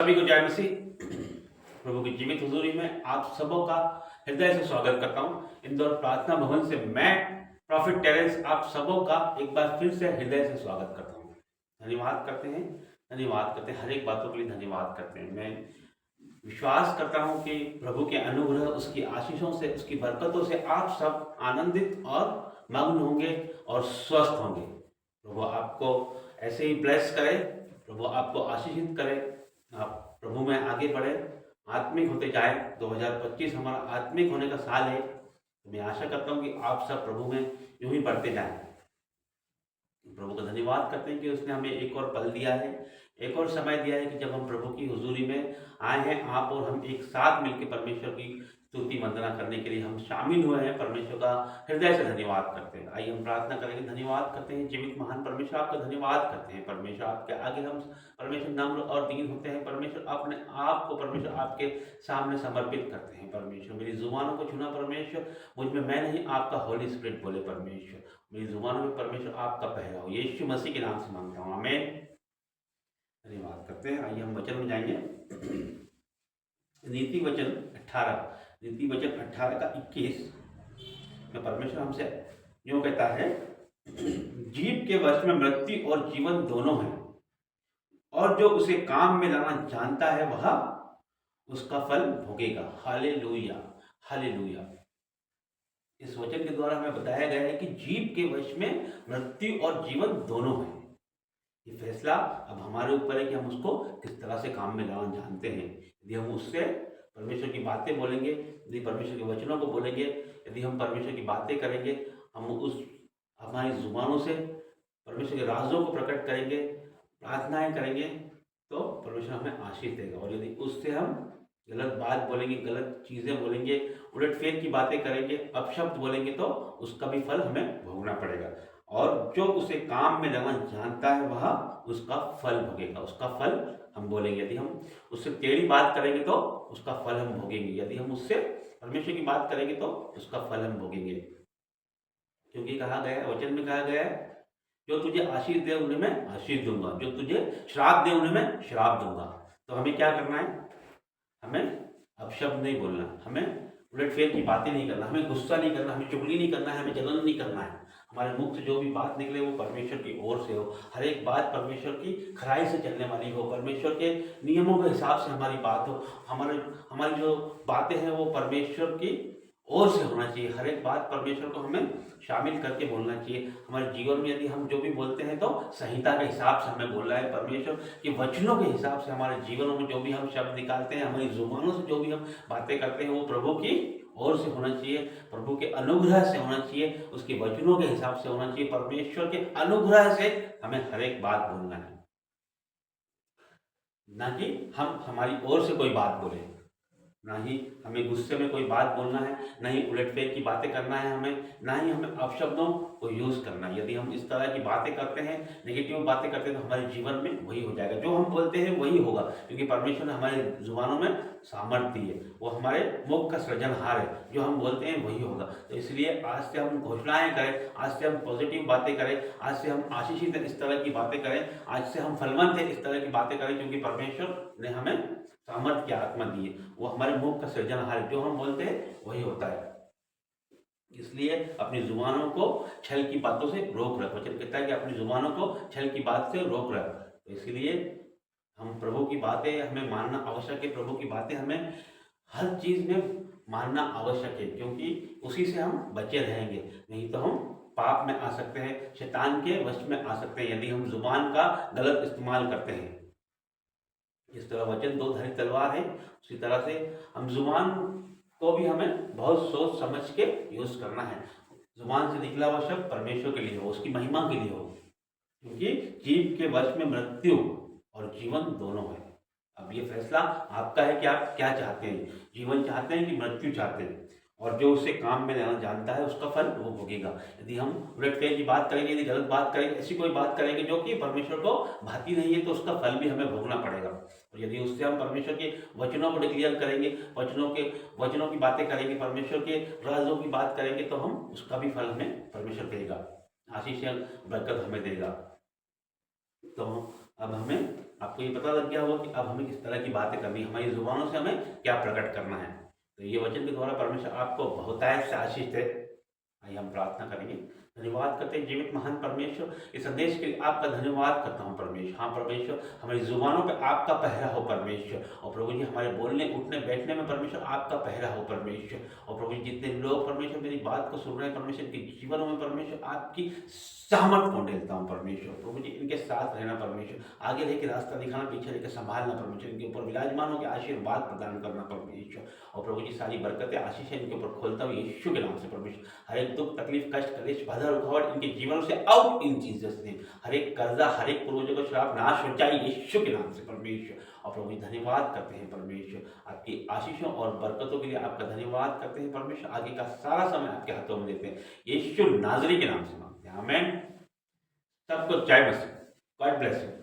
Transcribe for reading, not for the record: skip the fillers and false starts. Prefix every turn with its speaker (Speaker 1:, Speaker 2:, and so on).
Speaker 1: सभी को जय मसीह। प्रभु की जीवित हुजूरी में आप सबों का हृदय से स्वागत करता हूं। इंदौर प्रार्थना भवन से मैं प्रॉफिट टेरेंस आप सबों का एक बार फिर से हृदय से स्वागत करता हूं। धन्यवाद करते हैं, हर एक बातों के लिए धन्यवाद करते हैं। मैं विश्वास करता हूं कि प्रभु के अनुग्रह, उसकी आशीषों से, उसकी बरकतों से आप सब आनंदित और मग्न होंगे और स्वस्थ होंगे। प्रभु आपको ऐसे ही ब्लेस करे, प्रभु आपको आशीषित करे, आप प्रभु में आगे बढ़े, आत्मिक होते जाए। 2025 हमारा आत्मिक होने का साल है। तो मैं आशा करता हूँ कि आप सब प्रभु में यूं ही बढ़ते जाएं। प्रभु का धन्यवाद करते हैं कि उसने हमें एक और पल दिया है, एक और समय दिया है कि जब हम प्रभु की हुजूरी में आए हैं। आप और हम एक साथ मिलकर परमेश्वर की स्तुति वंदना करने के लिए हम शामिल हुए हैं। परमेश्वर का हृदय से धन्यवाद करते हैं। आइए हम प्रार्थना करेंगे। धन्यवाद करते हैं जीवित महान परमेश्वर, आपका धन्यवाद करते हैं परमेश्वर। आपके आगे हम परमेश्वर नम्र और दीन होते हैं परमेश्वर। अपने आप को परमेश्वर आपके सामने समर्पित करते हैं परमेश्वर। मेरी जुबानों को चुना परमेश्वर, मुझ में मैं नहीं, आपका होली स्पिरिट बोले परमेश्वर। मेरी जुबानों में परमेश्वर आपका पहरा हो, यीशु मसीह के नाम से मांगता हूँ, आमीन। धन्यवाद करते हैं। आइए हम वचन में जाएंगे। नीति वचन 18 का 21 में परमेश्वर हमसे यूं कहता है, जीव के वश में मृत्यु और जीवन दोनों है, और जो उसे काम में लाना जानता है वह उसका फल भोगेगा। Hallelujah, hallelujah. इस वचन के द्वारा हमें बताया गया है कि जीव के वश में मृत्यु और जीवन दोनों है। ये फैसला अब हमारे ऊपर है कि हम उसको किस तरह से काम में लाना जानते हैं। यदि हम उससे परमेश्वर की बातें बोलेंगे, यदि परमेश्वर के वचनों को बोलेंगे, यदि हम परमेश्वर की बातें करेंगे, हम उस हमारी जुबानों से परमेश्वर के राजों को प्रकट करेंगे, प्रार्थनाएं करेंगे, तो परमेश्वर हमें आशीष देगा। और यदि उससे हम गलत बात बोलेंगे, गलत चीज़ें बोलेंगे, उलटफेर की बातें करेंगे, अपशब्द बोलेंगे, तो उसका भी फल हमें भोगना पड़ेगा। और जो उसे काम में लाना जानता है वह उसका फल भोगेगा। उसका फल हम बोलेंगे। यदि हम उससे टेढ़ी बात करेंगे तो उसका फल हम भोगेंगे। यदि हम उससे परमेश्वर की बात करेंगे तो उसका फल हम भोगेंगे। क्योंकि कहा गया, वचन में कहा गया है, जो तुझे आशीष दे उन्हें मैं आशीष दूंगा, जो तुझे श्राप दे उन्हें मैं श्राप दूंगा। तो हमें क्या करना है? हमें अपशब्द नहीं बोलना, हमें उलटफेर की बातें नहीं करना, हमें गुस्सा नहीं करना, हमें चुगली नहीं करना है, हमें जलन नहीं करना है। हमारे मुख से जो भी बात निकले वो परमेश्वर की ओर से हो। हर एक बात परमेश्वर की खराई से चलने वाली हो, परमेश्वर के नियमों के हिसाब से हमारी बात हो। हमारी जो बातें हैं वो परमेश्वर की ओर से होना चाहिए। हर एक बात परमेश्वर को हमें शामिल करके बोलना चाहिए। हमारे जीवन में यदि हम जो भी बोलते हैं तो संहिता के हिसाब से हमें बोलना है। परमेश्वर के वचनों के हिसाब से हमारे जीवनों में जो भी हम शब्द निकालते हैं, हमारी जुबानों से जो भी हम बातें करते हैं, वो प्रभु की ओर से होना चाहिए, प्रभु के अनुग्रह से होना चाहिए, उसके वचनों के हिसाब से होना चाहिए। परमेश्वर के अनुग्रह से हमें हर एक बात बोलना है, ना कि हम हमारी ओर से कोई बात बोले। ना ही हमें गुस्से में कोई बात बोलना है, ना ही उलटफेर की बातें करना है हमें, ना ही हमें अपशब्दों को यूज़ करना है। यदि हम इस तरह की बातें करते हैं, नेगेटिव बातें करते हैं, तो हमारे जीवन में वही हो जाएगा। जो हम बोलते हैं वही होगा, क्योंकि परमेश्वर ने हमारे जुबानों में सामर्थ्य दी है। वो हमारे मुख का सृजनहार है। जो हम बोलते हैं वही होगा। तो इसलिए आज से हम घोषणाएं करें, आज से हम पॉजिटिव बातें करें, आज से हम आशीषित इस तरह की बातें करें, आज से हम फलवंत है इस तरह की बातें करें, क्योंकि परमेश्वर ने हमें सामर्थ्य की आत्मा दी है। वो हमारे मुख का सृजनहार, जो हम बोलते हैं वही होता है। इसलिए अपनी जुबानों को छल की बातों से रोक रख। वचन कहता है कि अपनी जुबानों को छल की बात से रोक रख। तो इसलिए हम प्रभु की बातें हमें मानना आवश्यक है। प्रभु की बातें हमें हर चीज में मानना आवश्यक है, क्योंकि उसी से हम बचे रहेंगे। नहीं तो हम पाप में आ सकते हैं, शैतान के वश में आ सकते हैं, यदि हम जुबान का गलत इस्तेमाल करते हैं। जिस तरह वचन दो धारी तलवार है, उसी तरह से हम जुबान को भी हमें बहुत सोच समझ के यूज करना है। जुबान से निकला हुआ शब्द परमेश्वर के लिए हो, उसकी महिमा के लिए हो, क्योंकि जीव के वश में मृत्यु और जीवन दोनों है। अब ये फैसला आपका है कि आप क्या चाहते हैं, जीवन चाहते हैं कि मृत्यु चाहते हैं। और जो उसे काम में लेना जानता है उसका फल वो भोगेगा। यदि हम उलटफेर की बात करेंगे, यदि गलत बात करेंगे, ऐसी कोई बात करेंगे जो कि परमेश्वर को भाती नहीं है, तो उसका फल भी हमें भोगना पड़ेगा। और यदि उससे हम परमेश्वर के वचनों को डिक्लेयर करेंगे, वचनों की बातें करेंगे, परमेश्वर के राजों की बात करेंगे, तो हम उसका भी फल हमें परमेश्वर देगा, आशीष बरकत हमें देगा। तो अब हमें आपको ये पता लग गया होगा कि अब हमें किस तरह की बातें करनी है, हमारी जुबानों से हमें क्या प्रकट करना है। तो ये वचन के द्वारा परमेश्वर आपको बहुतायत से आशीष दे। आइए हम प्रार्थना करेंगे। धन्यवाद करते हैं जीवित महान परमेश्वर, इस संदेश के लिए आपका धन्यवाद करता हूँ परमेश्वर। हाँ परमेश्वर, हमारी जुबानों पे आपका पहरा हो परमेश्वर, और प्रभु जी हमारे बोलने उठने बैठने में परमेश्वर आपका पहरा हो परमेश्वर। और प्रभु जी जितने लोग परमेश्वर मेरी बात को सुन रहे हैं परमेश्वर, के जीवनों में परमेश्वर आपकी सहमत को ढेलता हूँ परमेश्वर। प्रभु जी इनके साथ रहना परमेश्वर, आगे लेके रास्ता दिखाना, पीछे लेके संभालना परमेश्वर, इनके ऊपर विराजमान होकर आशीर्वाद प्रदान करना परमेश्वर। और प्रभु जी सारी बरकतें आशीष इनके ऊपर खोलता हूँ यीशु के नाम से परमेश्वर। हर एक दुख तकलीफ कष्ट कलेश बाधा रुकावट इनके जीवन से आउट इन जीसस नेम। हर एक कर्जा हर एक पूर्वजों का श्राप नाश हो जाए यीशु के नाम से परमेश्वर। और प्रभु जी धन्यवाद करते हैं परमेश्वर, आपकी आशीषों और बरकतों के लिए आपका धन्यवाद करते हैं परमेश्वर। आगे का सारा समय आपके हाथों में देते हैं यीशु नाजरी के नाम से मांगते हैं, आमीन। सबको जय मसीह, गॉड ब्लेस यू।